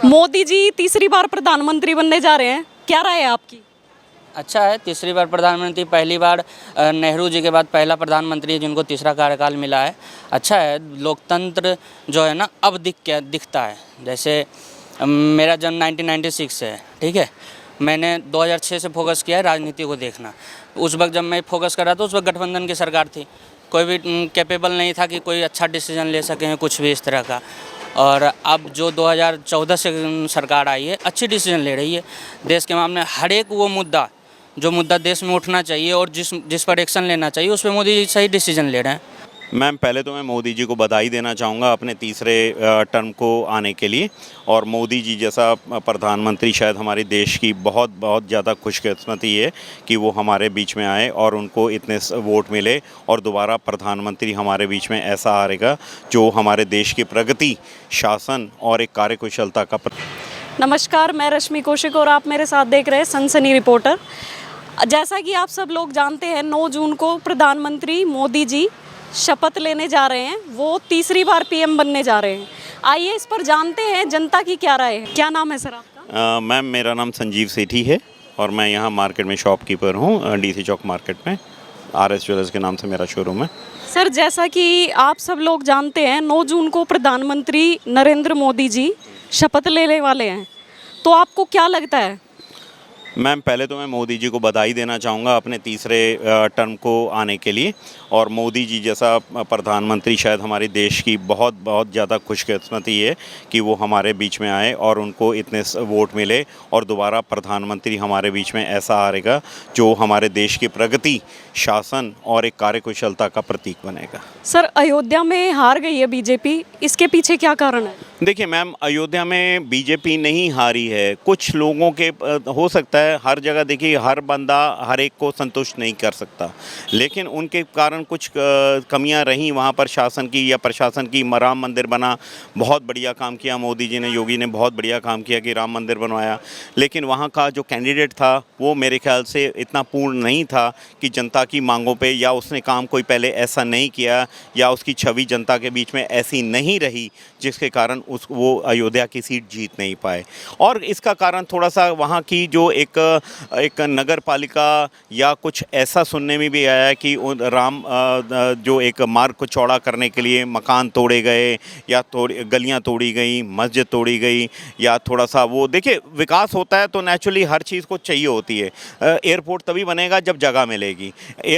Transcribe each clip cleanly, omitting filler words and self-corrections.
मोदी जी तीसरी बार प्रधानमंत्री बनने जा रहे हैं, क्या राय है आपकी? अच्छा है। तीसरी बार प्रधानमंत्री, पहली बार नेहरू जी के बाद पहला प्रधानमंत्री है जिनको तीसरा कार्यकाल मिला है। अच्छा है। लोकतंत्र जो है ना अब दिखता है। जैसे मेरा जन्म 1996 से है, ठीक है। मैंने 2006 से फोकस किया है राजनीति को देखना। उस वक्त जब मैं फोकस कर रहा था उस वक्त गठबंधन की सरकार थी, कोई भी कैपेबल नहीं था कि कोई अच्छा डिसीजन ले सकें, कुछ भी इस तरह का। और अब जो 2014 से सरकार आई है, अच्छी डिसीजन ले रही है देश के मामले। हर एक वो मुद्दा जो मुद्दा देश में उठना चाहिए और जिस पर एक्शन लेना चाहिए उस पर मोदी जी सही डिसीजन ले रहे हैं। मैम, पहले तो मैं मोदी जी को बधाई देना चाहूँगा अपने तीसरे टर्म को आने के लिए। और मोदी जी जैसा प्रधानमंत्री शायद हमारे देश की बहुत बहुत ज़्यादा खुशकिस्मती है कि वो हमारे बीच में आए और उनको इतने वोट मिले और दोबारा प्रधानमंत्री हमारे बीच में ऐसा आएगा जो हमारे देश की प्रगति, शासन और एक कार्यकुशलता का नमस्कार, मैं रश्मि कौशिक और आप मेरे साथ देख रहे हैं सनसनी रिपोर्टर। जैसा कि आप सब लोग जानते हैं, 9 जून को प्रधानमंत्री मोदी जी शपथ लेने जा रहे हैं। वो तीसरी बार पीएम बनने जा रहे हैं। आइए इस पर जानते हैं जनता की क्या राय है। क्या नाम है सर आपका? मैम, मेरा नाम संजीव सेठी है और मैं यहाँ मार्केट में शॉपकीपर हूँ, डीसी चौक मार्केट में। RS ज्वेलर्स के नाम से मेरा शोरूम है। सर, जैसा कि आप सब लोग जानते हैं, 9 जून को प्रधानमंत्री नरेंद्र मोदी जी शपथ लेने वाले हैं, तो आपको क्या लगता है? मैम, पहले तो मैं मोदी जी को बधाई देना चाहूँगा अपने तीसरे टर्म को आने के लिए। और मोदी जी जैसा प्रधानमंत्री शायद हमारे देश की बहुत बहुत ज़्यादा खुशकिस्मती है कि वो हमारे बीच में आए और उनको इतने वोट मिले और दोबारा प्रधानमंत्री हमारे बीच में ऐसा आएगा जो हमारे देश की प्रगति, शासन और एक कार्यकुशलता का प्रतीक बनेगा। सर, अयोध्या में हार गई है बीजेपी, इसके पीछे क्या कारण है? देखिए मैम, अयोध्या में बीजेपी नहीं हारी है। कुछ लोगों के हो सकता है, हर जगह देखिए हर बंदा हर एक को संतुष्ट नहीं कर सकता, लेकिन उनके कारण कुछ कमियां रहीं वहाँ पर शासन की या प्रशासन की। राम मंदिर बना, बहुत बढ़िया काम किया मोदी जी ने, योगी ने बहुत बढ़िया काम किया कि राम मंदिर बनवाया। लेकिन वहाँ का जो कैंडिडेट था वो मेरे ख्याल से इतना पूर्ण नहीं था कि जनता की मांगों पे, या उसने काम कोई पहले ऐसा नहीं किया या उसकी छवि जनता के बीच में ऐसी नहीं रही जिसके कारण वो अयोध्या की सीट जीत नहीं पाए। और इसका कारण थोड़ा सा वहाँ की जो एक नगर पालिका या कुछ ऐसा सुनने में भी आया है कि राम जो एक मार्ग को चौड़ा करने के लिए मकान तोड़े गए या गलियाँ तोड़ी गई, मस्जिद तोड़ी गई, या थोड़ा सा वो देखिए विकास होता है तो नेचुरली हर चीज़ को चाहिए होती है। एयरपोर्ट तभी बनेगा जब जगह मिलेगी,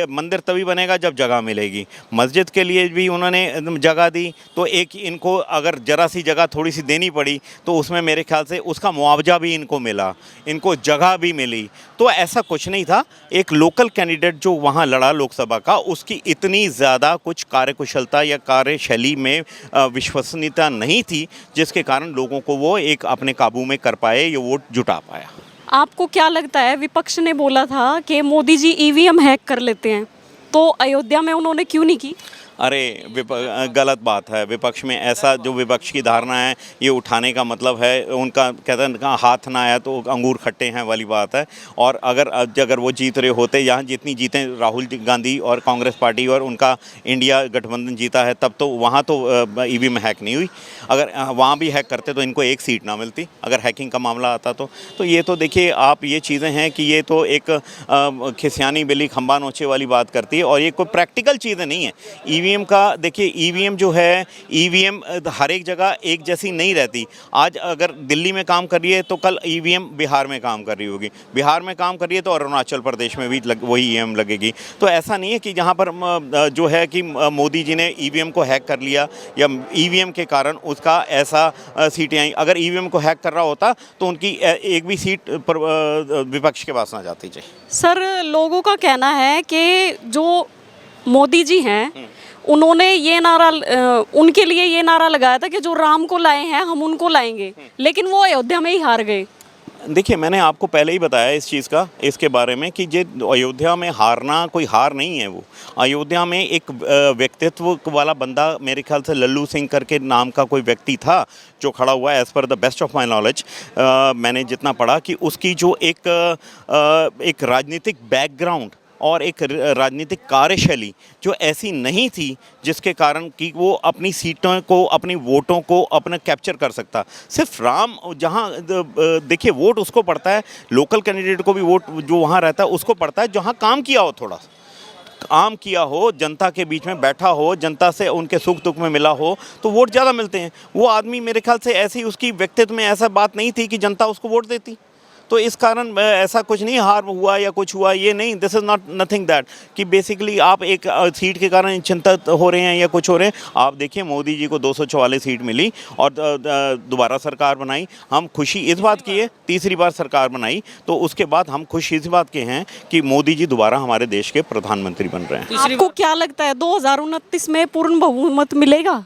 मंदिर तभी बनेगा जब जगह मिलेगी। मस्जिद के लिए भी उन्होंने जगह दी, तो एक इनको अगर ज़रा सी जगह थोड़ी सी देनी पड़ी तो उसमें मेरे ख्याल से उसका मुआवजा भी इनको मिला, इनको जगह भी मिली। तो ऐसा कुछ नहीं था। एक लोकल कैंडिडेट जो वहाँ लड़ा लोकसभा का, उसकी इतनी ज़्यादा कुछ कार्यकुशलता या कार्यशैली में विश्वसनीयता नहीं थी जिसके कारण लोगों को वो एक अपने काबू में कर पाए, ये वोट जुटा पाया। आपको क्या लगता है, विपक्ष ने बोला था कि मोदी जी ईवीएम हैक कर लेते हैं, तो अयोध्या में उन्होंने क्यों नहीं की? अरे गलत बात है। विपक्ष में ऐसा जो विपक्ष की धारणा है ये उठाने का मतलब है उनका, कहते हैं हाथ ना आया तो अंगूर खट्टे हैं वाली बात है। और अगर वो जीत रहे होते, यहाँ जितनी जीतें राहुल गांधी और कांग्रेस पार्टी और उनका इंडिया गठबंधन जीता है, तब तो वहाँ तो ईवीएम हैक नहीं हुई। अगर वहाँ भी हैक करते तो इनको एक सीट ना मिलती, अगर हैकिंग का मामला आता तो ये तो देखिए आप, ये चीज़ें हैं कि ये तो एक खिसियानी बिल्ली खंबा नोचे वाली बात करती है और ये कोई प्रैक्टिकल चीज़ें नहीं है। ईवीएम का देखिए, ईवीएम जो है, ईवीएम हर एक जगह एक जैसी नहीं रहती। आज अगर दिल्ली में काम कर रही है तो कल ईवीएम बिहार में काम कर रही होगी, बिहार में काम कर रही है तो अरुणाचल प्रदेश में भी वही ईवीएम लगेगी। तो ऐसा नहीं है कि जहाँ पर जो है कि मोदी जी ने ईवीएम को हैक कर लिया या ईवीएम के कारण उसका ऐसा सीटें आई। अगर ईवीएम को हैक कर रहा होता तो उनकी एक भी सीट पर विपक्ष के पास ना जाती। चाहिए सर, लोगों का कहना है कि जो मोदी जी हैं उन्होंने ये नारा उनके लिए ये नारा लगाया था कि जो राम को लाए हैं हम उनको लाएंगे, लेकिन वो अयोध्या में ही हार गए। देखिए, मैंने आपको पहले ही बताया इस चीज़ का, इसके बारे में कि जो अयोध्या में हारना कोई हार नहीं है। वो अयोध्या में एक व्यक्तित्व वाला बंदा, मेरे ख्याल से लल्लू सिंह करके नाम का कोई व्यक्ति था जो खड़ा हुआ है। As per the best of my knowledge, मैंने जितना पढ़ा कि उसकी जो एक राजनीतिक बैकग्राउंड और एक राजनीतिक कार्यशैली जो ऐसी नहीं थी जिसके कारण कि वो अपनी सीटों को, अपनी वोटों को अपना कैप्चर कर सकता। सिर्फ राम जहाँ देखिए वोट उसको पड़ता है, लोकल कैंडिडेट को भी वोट जो वहाँ रहता है उसको पड़ता है जहाँ काम किया हो, थोड़ा काम किया हो, जनता के बीच में बैठा हो, जनता से उनके सुख दुख में मिला हो, तो वोट ज़्यादा मिलते हैं। वो आदमी मेरे ख्याल से ऐसी उसकी व्यक्तित्व में ऐसा बात नहीं थी कि जनता उसको वोट देती। तो इस कारण ऐसा कुछ नहीं हार हुआ या कुछ हुआ, ये नहीं, this is not nothing that कि बेसिकली आप एक सीट के कारण चिंतित हो रहे हैं या कुछ हो रहे हैं। आप देखिए मोदी जी को 244 सीट मिली और दोबारा सरकार बनाई। हम खुशी इस बात की है, तीसरी बार सरकार बनाई, तो उसके बाद हम खुश इस बात के हैं कि मोदी जी दोबारा हमारे देश के प्रधानमंत्री बन रहे हैं। आपको क्या लगता है 2029 में पूर्ण बहुमत मिलेगा?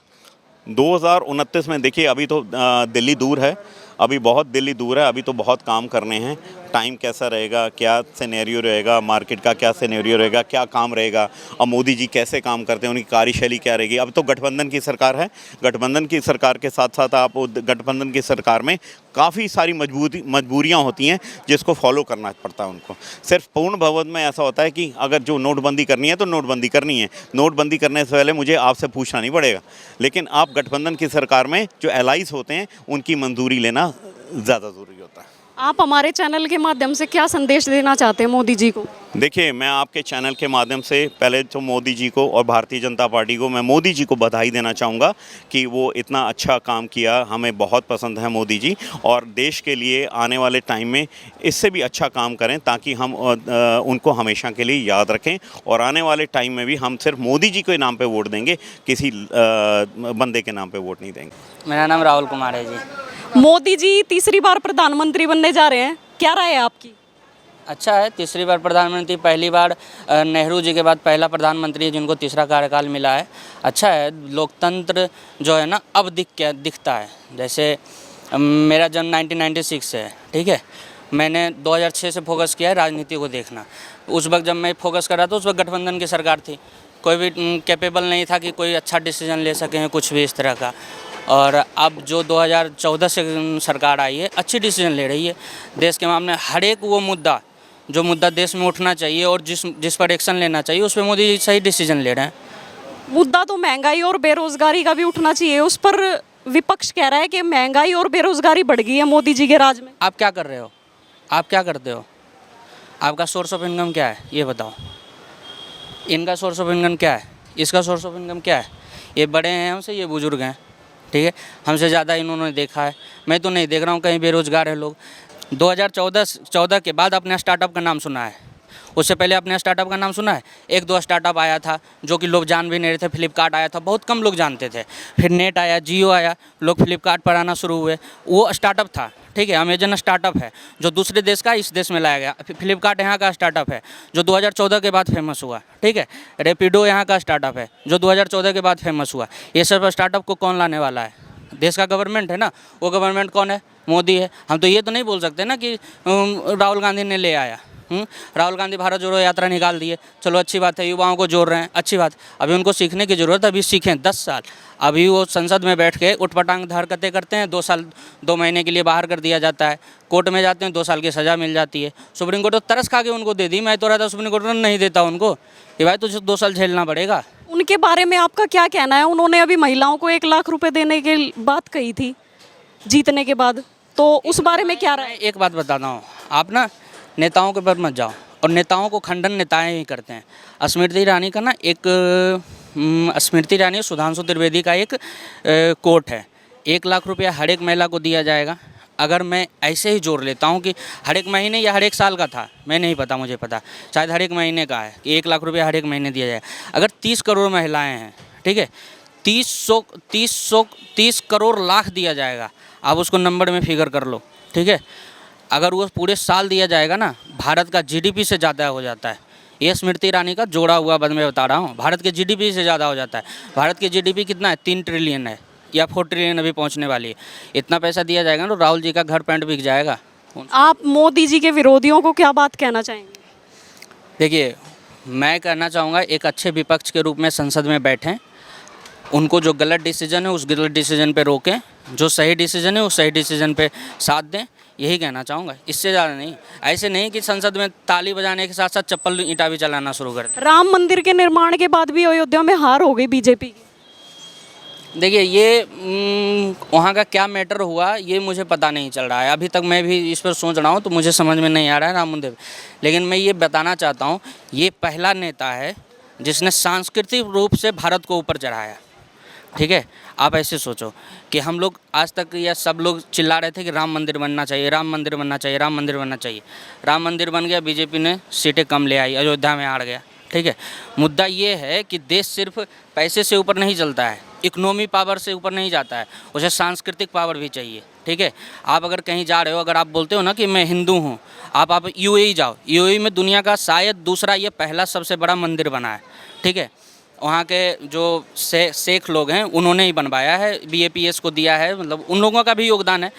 2029 में देखिए अभी तो दिल्ली दूर है, अभी बहुत दिल्ली दूर है, अभी तो बहुत काम करने हैं। टाइम कैसा रहेगा, क्या सिनेरियो रहेगा, मार्केट का क्या सिनेरियो रहेगा, क्या काम रहेगा, और मोदी जी कैसे काम करते हैं, उनकी कार्यशैली क्या रहेगी। अब तो गठबंधन की सरकार है, गठबंधन की सरकार के साथ साथ आप गठबंधन की सरकार में काफ़ी सारी मजबूरियाँ होती हैं जिसको फॉलो करना पड़ता है उनको। सिर्फ पूर्ण बहुमत में ऐसा होता है कि अगर जो नोटबंदी करनी है तो नोटबंदी करनी है, नोटबंदी करने से पहले मुझे आपसे पूछना नहीं पड़ेगा। लेकिन आप गठबंधन की सरकार में जो एलाइज होते हैं उनकी मंजूरी लेना ज़्यादा ज़रूरी होता है। आप हमारे चैनल के माध्यम से क्या संदेश देना चाहते हैं मोदी जी को? देखिए, मैं आपके चैनल के माध्यम से पहले तो मोदी जी को और भारतीय जनता पार्टी को, मैं मोदी जी को बधाई देना चाहूँगा कि वो इतना अच्छा काम किया। हमें बहुत पसंद है मोदी जी, और देश के लिए आने वाले टाइम में इससे भी अच्छा काम करें ताकि हम उनको हमेशा के लिए याद रखें, और आने वाले टाइम में भी हम सिर्फ मोदी जी के नाम पे वोट देंगे, किसी बंदे के नाम पे वोट नहीं देंगे। मेरा नाम राहुल कुमार है जी। मोदी जी तीसरी बार प्रधानमंत्री बनने जा रहे हैं, क्या राय है आपकी? अच्छा है, तीसरी बार प्रधानमंत्री, पहली बार नेहरू जी के बाद पहला प्रधानमंत्री है जिनको तीसरा कार्यकाल मिला है। अच्छा है, लोकतंत्र जो है ना अब दिखता है। जैसे मेरा जन्म 1996 से है, ठीक है। मैंने 2006 से फोकस किया है राजनीति को देखना। उस वक्त जब मैं फोकस कर रहा था उस वक्त गठबंधन की सरकार थी, कोई भी कैपेबल नहीं था कि कोई अच्छा डिसीजन ले सकें, कुछ भी इस तरह का। और अब जो 2014 से सरकार आई है, अच्छी डिसीजन ले रही है देश के मामले। हर एक वो मुद्दा जो मुद्दा देश में उठना चाहिए और जिस पर एक्शन लेना चाहिए उस पर मोदी जी सही डिसीजन ले रहे हैं। मुद्दा तो महंगाई और बेरोजगारी का भी उठना चाहिए, उस पर विपक्ष कह रहा है कि महंगाई और बेरोजगारी बढ़ गई है मोदी जी के राज में। आप क्या कर रहे हो? आप क्या करते हो? आपका सोर्स ऑफ इनकम क्या है ये बताओ। इनका सोर्स ऑफ इनकम क्या है, इसका सोर्स ऑफ इनकम क्या है? ये बड़े हैं हमसे, ये बुजुर्ग हैं, ठीक है, हमसे ज़्यादा इन्होंने देखा है। मैं तो नहीं देख रहा हूँ कहीं बेरोजगार है लोग। 2014 के बाद अपने स्टार्टअप का नाम सुना है, उससे पहले अपने स्टार्टअप का नाम सुना है? एक दो स्टार्टअप आया था जो कि लोग जान भी नहीं रहे थे। फ्लिपकार्ट आया था, बहुत कम लोग जानते थे। फिर नेट आया, जियो आया, लोग फ्लिपकार्ट पर आना शुरू हुए, वो स्टार्टअप था, ठीक है। अमेजन स्टार्टअप है जो दूसरे देश का इस देश में लाया गया। फ्लिपकार्ट यहाँ का स्टार्टअप है जो 2014 के बाद फेमस हुआ, ठीक है। रैपिडो यहाँ का स्टार्टअप है जो 2014 के बाद फेमस हुआ। ये सब स्टार्टअप को कौन लाने वाला है? देश का गवर्नमेंट है ना। वो गवर्नमेंट कौन है? मोदी है। हम तो ये तो नहीं बोल सकते ना कि राहुल गांधी ने ले आया। राहुल गांधी भारत जोड़ो यात्रा निकाल दिए, चलो अच्छी बात है, युवाओं को जोड़ रहे हैं, अच्छी बात। अभी उनको सीखने की ज़रूरत है, अभी सीखें 10 साल। अभी वो संसद में बैठ के उठपटांग हरकतें करते हैं, 2 साल 2 महीने के लिए बाहर कर दिया जाता है। कोर्ट में जाते हैं, 2 साल की सज़ा मिल जाती है। सुप्रीम कोर्ट तो तरस खा के उनको दे दी। मैं तो रहता सुप्रीम कोर्ट नहीं देता उनको कि भाई तुझे 2 साल झेलना पड़ेगा। उनके बारे में आपका क्या कहना है? उन्होंने अभी महिलाओं को 1 लाख रुपए देने की बात कही थी जीतने के बाद, तो उस बारे में क्या राय? एक बात बताता हूँ, आप ना नेताओं के ऊपर मत जाओ, और नेताओं को खंडन नेताएं ही करते हैं। स्मृति ईरानी का ना स्मृति ईरानी सुधांशु त्रिवेदी का एक कोट है, 1 लाख रुपया हर एक महिला को दिया जाएगा। अगर मैं ऐसे ही जोड़ लेता हूँ कि हर एक महीने या हर एक साल का था, मैं नहीं पता, मुझे पता शायद हर एक महीने का है कि 1 लाख रुपया हर एक महीने दिया जाए। अगर 30 करोड़ महिलाएं हैं, ठीक है, 30 करोड़ लाख दिया जाएगा। आप उसको नंबर में फिगर कर लो, ठीक है। अगर वो पूरे साल दिया जाएगा ना, भारत का जीडीपी से ज़्यादा हो जाता है। ये स्मृति ईरानी का जोड़ा हुआ बंद मैं बता रहा हूँ, भारत के जीडीपी से ज़्यादा हो जाता है। भारत की जीडीपी कितना है? 3 ट्रिलियन है या 4 ट्रिलियन अभी पहुँचने वाली है। इतना पैसा दिया जाएगा ना, तो राहुल जी का घर पैंट बिक जाएगा। आप मोदी जी के विरोधियों को क्या बात कहना चाहेंगे? देखिए, मैं कहना चाहूँगा एक अच्छे विपक्ष के रूप में संसद में बैठें, उनको जो गलत डिसीजन है उस गलत डिसीजन पे रोकें, जो सही डिसीजन है उस सही डिसीजन पे साथ दें, यही कहना चाहूँगा, इससे ज़्यादा नहीं। ऐसे नहीं कि संसद में ताली बजाने के साथ साथ चप्पल ईंटा भी चलाना शुरू कर दें। राम मंदिर के निर्माण के बाद भी अयोध्या में हार हो गई बीजेपी की। देखिए ये वहाँ का क्या मैटर हुआ ये मुझे पता नहीं चल रहा है, अभी तक मैं भी इस पर सोच रहा हूँ तो मुझे समझ में नहीं आ रहा है राम मंदिर। लेकिन मैं ये बताना चाहता हूँ, ये पहला नेता है जिसने सांस्कृतिक रूप से भारत को ऊपर चढ़ाया, ठीक है। आप ऐसे सोचो कि हम लोग आज तक या सब लोग चिल्ला रहे थे कि राम मंदिर बनना चाहिए, राम मंदिर बनना चाहिए, राम मंदिर बनना चाहिए। राम मंदिर बन गया, बीजेपी ने सीटें कम ले आई, अयोध्या में हार गया, ठीक है। मुद्दा ये है कि देश सिर्फ पैसे से ऊपर नहीं चलता है, इकोनॉमी पावर से ऊपर नहीं जाता है, उसे सांस्कृतिक पावर भी चाहिए, ठीक है। आप अगर कहीं जा रहे हो, अगर आप बोलते हो ना कि मैं हिंदू हूँ, आप यूएई जाओ, यूएई में दुनिया का शायद दूसरा ये पहला सबसे बड़ा मंदिर बना है, ठीक है। वहाँ के जो शेख लोग हैं उन्होंने ही बनवाया है, बीएपीएस को दिया है, मतलब उन लोगों का भी योगदान है।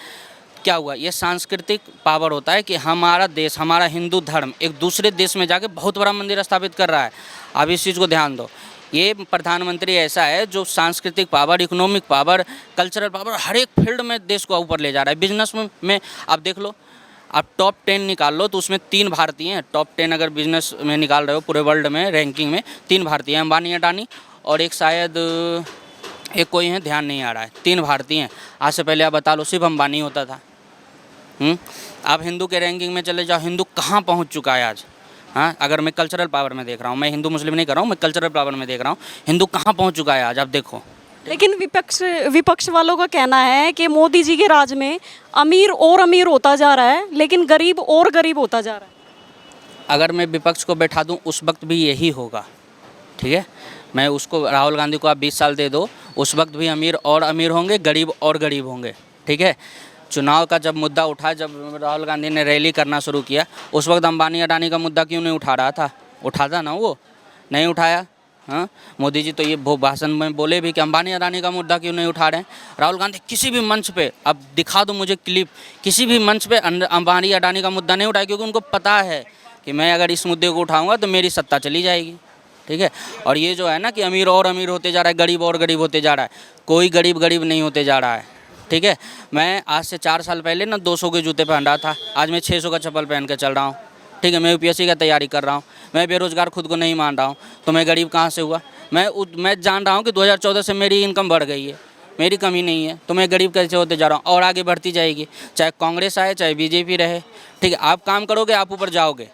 क्या हुआ, ये सांस्कृतिक पावर होता है कि हमारा देश, हमारा हिंदू धर्म एक दूसरे देश में जाके बहुत बड़ा मंदिर स्थापित कर रहा है। आप इस चीज़ को ध्यान दो। ये प्रधानमंत्री ऐसा है जो सांस्कृतिक power, economic power, cultural power, हर एक फील्ड में देश को ऊपर ले जा रहा है। बिजनेस में आप देख लो, आप टॉप 10 निकाल लो तो उसमें 3 भारतीय हैं। टॉप 10 अगर बिजनेस में निकाल रहे हो पूरे वर्ल्ड में रैंकिंग में 3 भारतीय हैं, अंबानी, अडानी और एक शायद एक कोई है, ध्यान नहीं आ रहा है। 3 भारतीय हैं। आज से पहले आप बता लो सिर्फ अंबानी होता था। आप हिंदू के रैंकिंग में चले जाओ, हिंदू कहाँ पहुँच चुका है आज। हाँ, अगर मैं कल्चरल पावर में देख रहा हूँ, मैं हिंदू मुस्लिम नहीं कर रहा हूँ, मैं कल्चरल पावर में देख रहा हूँ, हिंदू कहाँ पहुँच चुका है आज, आप देखो। लेकिन विपक्ष वालों का कहना है कि मोदी जी के राज में अमीर और अमीर होता जा रहा है, लेकिन गरीब और गरीब होता जा रहा है। अगर मैं विपक्ष को बैठा दूं उस वक्त भी यही होगा, ठीक है। मैं उसको, राहुल गांधी को आप 20 साल दे दो, उस वक्त भी अमीर और अमीर होंगे, गरीब और गरीब होंगे, ठीक है। चुनाव का जब मुद्दा उठा, जब राहुल गांधी ने रैली करना शुरू किया, उस वक्त अंबानी अडानी का मुद्दा क्यों नहीं उठा रहा था? उठाता ना, वो नहीं उठाया। हाँ, मोदी जी तो ये भाषण में बोले भी कि अंबानी अडानी का मुद्दा क्यों नहीं उठा रहे हैं। राहुल गांधी किसी भी मंच पे, अब दिखा दो मुझे क्लिप, किसी भी मंच पे अंबानी अडानी का मुद्दा नहीं उठाया, क्योंकि उनको पता है कि मैं अगर इस मुद्दे को उठाऊंगा तो मेरी सत्ता चली जाएगी, ठीक है। और ये जो है ना कि अमीर और अमीर होते जा रहा है, गरीब और गरीब होते जा रहा है, कोई गरीब गरीब नहीं होते जा रहा है, ठीक है। मैं आज से 4 साल पहले ना 200 के जूते पहन रहा था, आज मैं 600 का चप्पल पहन के चल रहा हूँ, ठीक है। मैं यूपीएससी का तैयारी कर रहा हूँ, मैं बेरोज़गार खुद को नहीं मान रहा हूँ, तो मैं गरीब कहाँ से हुआ? मैं जान रहा हूँ कि 2014 से मेरी इनकम बढ़ गई है, मेरी कमी नहीं है, तो मैं गरीब कैसे होते जा रहा हूँ और आगे बढ़ती जाएगी, चाहे कांग्रेस आए चाहे बीजेपी रहे, ठीक है। आप काम करोगे, आप ऊपर जाओगे,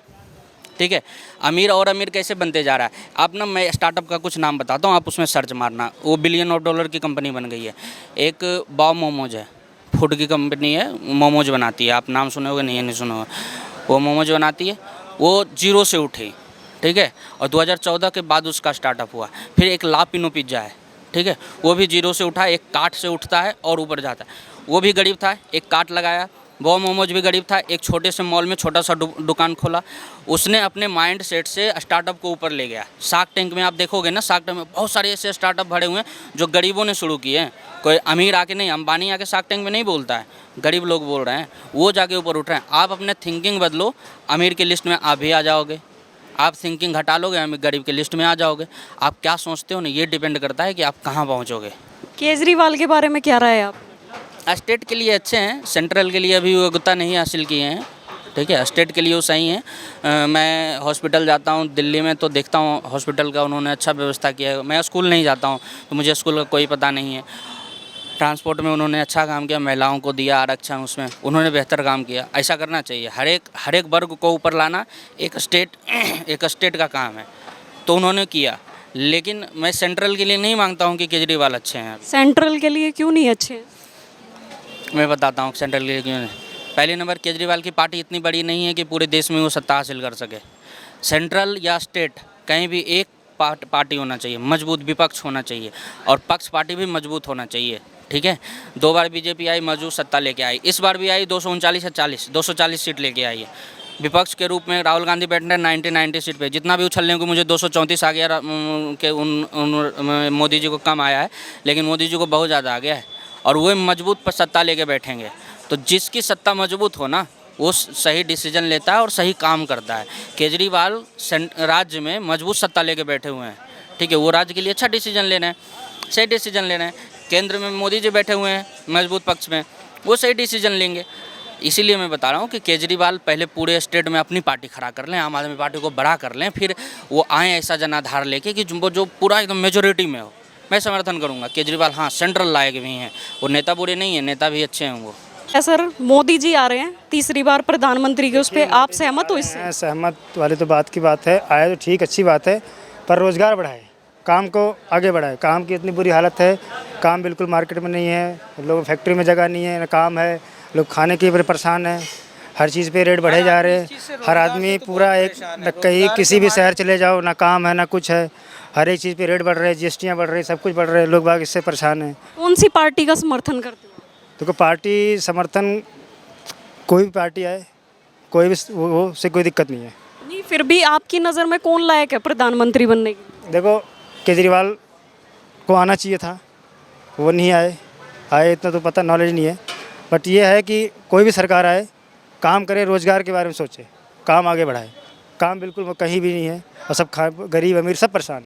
ठीक है। अमीर और अमीर कैसे बनते जा रहा है? आप ना, मैं स्टार्टअप का कुछ नाम बताता हूँ, आप उसमें सर्च मारना, वो $1 बिलियन की कंपनी बन गई है। एक बाव मोमोज है, फूड की कंपनी है, मोमोज बनाती है, आप नाम सुने होगे, नहीं सुने होगा, वो मोमोज बनाती है, वो जीरो से उठी, ठीक है। और 2014 के बाद उसका स्टार्टअप हुआ। फिर एक ला पिनो पिज्ज़ा है, ठीक है, वो भी जीरो से उठा, एक काट से उठता है और ऊपर जाता है, वो भी गरीब था, एक काट लगाया। वो मोमोज भी गरीब था, एक छोटे से मॉल में छोटा सा दुकान खोला, उसने अपने माइंड सेट से स्टार्टअप को ऊपर ले गया। शार्क टैंक में आप देखोगे ना, शार्क टैंक में बहुत सारे ऐसे स्टार्टअप भरे हुए हैं जो गरीबों ने शुरू किए हैं। कोई अमीर आके नहीं, अंबानी आके शार्क टैंक में नहीं बोलता है, गरीब लोग बोल रहे हैं, वो जाके ऊपर उठ रहे हैं। आप अपने थिंकिंग बदलो, अमीर की लिस्ट में आप भी आ जाओगे। आप थिंकिंग हटा लोगे, हम गरीब की लिस्ट में आ जाओगे। आप क्या सोचते हो ना, ये डिपेंड करता है कि आप कहाँ पहुँचोगे। केजरीवाल के बारे में क्या राय है आप? स्टेट के लिए अच्छे हैं, सेंट्रल के लिए अभी योग्यता नहीं हासिल किए हैं, ठीक है। स्टेट के लिए वो सही हैं। मैं हॉस्पिटल जाता हूँ दिल्ली में तो देखता हूँ हॉस्पिटल का उन्होंने अच्छा व्यवस्था किया है। मैं स्कूल नहीं जाता हूँ तो मुझे स्कूल का कोई पता नहीं है। ट्रांसपोर्ट में उन्होंने अच्छा काम किया, महिलाओं को दिया आरक्षण, उसमें उन्होंने बेहतर काम किया। ऐसा करना चाहिए, हर एक वर्ग को ऊपर लाना एक स्टेट का काम है, तो उन्होंने किया। लेकिन मैं सेंट्रल के लिए नहीं मांगता हूँ कि केजरीवाल अच्छे हैं। सेंट्रल के लिए क्यों नहीं अच्छे हैं? मैं बताता हूँ सेंट्रल के लिए क्यों नहीं। पहले नंबर, केजरीवाल की पार्टी इतनी बड़ी नहीं है कि पूरे देश में वो सत्ता हासिल कर सके। सेंट्रल या स्टेट कहीं भी एक पार्टी होना चाहिए, मजबूत विपक्ष होना चाहिए, और पक्ष पार्टी भी मजबूत होना चाहिए, ठीक है। 2 बार बीजेपी आई, मजबूत सत्ता लेके आई, इस बार भी आई 240 सीट लेके आई है। विपक्ष के रूप में राहुल गांधी बैठ रहे 90 सीट पे, जितना भी उछलने को मुझे 234 आ गया के मोदी जी को कम आया है, लेकिन मोदी जी को बहुत ज़्यादा आ गया है, और वो मजबूत पर सत्ता लेके बैठेंगे। तो जिसकी सत्ता मजबूत हो ना, वो सही डिसीजन लेता है और सही काम करता है। केजरीवाल राज्य में मजबूत सत्ता लेके बैठे हुए हैं, ठीक है, वो राज्य के लिए अच्छा डिसीजन ले रहे हैं। सही डिसीजन ले रहे हैं। केंद्र में मोदी जी बैठे हुए हैं मजबूत पक्ष में, वो सही डिसीजन लेंगे। इसीलिए मैं बता रहा हूँ कि केजरीवाल पहले पूरे स्टेट में अपनी पार्टी खड़ा कर लें, आम आदमी पार्टी को बड़ा कर लें, फिर वो आएँ ऐसा जनाधार लेके कि जो पूरा एकदम मेजोरिटी में हो। मैं समर्थन करूँगा केजरीवाल, हाँ सेंट्रल लायक भी हैं, वो नेता बुरे नहीं हैं, नेता भी अच्छे हैं वो। सर मोदी जी आ रहे हैं तीसरी बार प्रधानमंत्री के, उस पर आप सहमत हो इससे? सहमत वाली तो बात की बात है, आए तो ठीक, अच्छी बात है, पर रोज़गार बढ़ाए, काम को आगे बढ़ाए। काम की इतनी बुरी हालत है, काम बिल्कुल मार्केट में नहीं है, लोग फैक्ट्री में जगह नहीं है, ना काम है, लोग खाने के बड़े परेशान हैं, हर चीज़ पे रेट बढ़े जा रहे हैं। हर आदमी पूरा एक कहीं किसी भी शहर चले जाओ, ना काम है ना कुछ है, हर एक चीज़ पे रेट बढ़ रहे हैं, जीएसटियाँ बढ़ रही, सब कुछ बढ़ रहे हैं, लोग बाग इससे परेशान हैं। कौन सी पार्टी का समर्थन करते हो? देखो पार्टी समर्थन कोई भी पार्टी आए, कोई भी वो से कोई दिक्कत नहीं है। नहीं, फिर भी आपकी नज़र में कौन लायक है प्रधानमंत्री बनने की? देखो केजरीवाल को आना चाहिए था, वो नहीं आए इतना तो पता नॉलेज नहीं है, बट ये है कि कोई भी सरकार आए, काम करे, रोज़गार के बारे में सोचे, काम आगे बढ़ाए। काम बिल्कुल कहीं भी नहीं है और सब गरीब अमीर सब परेशान।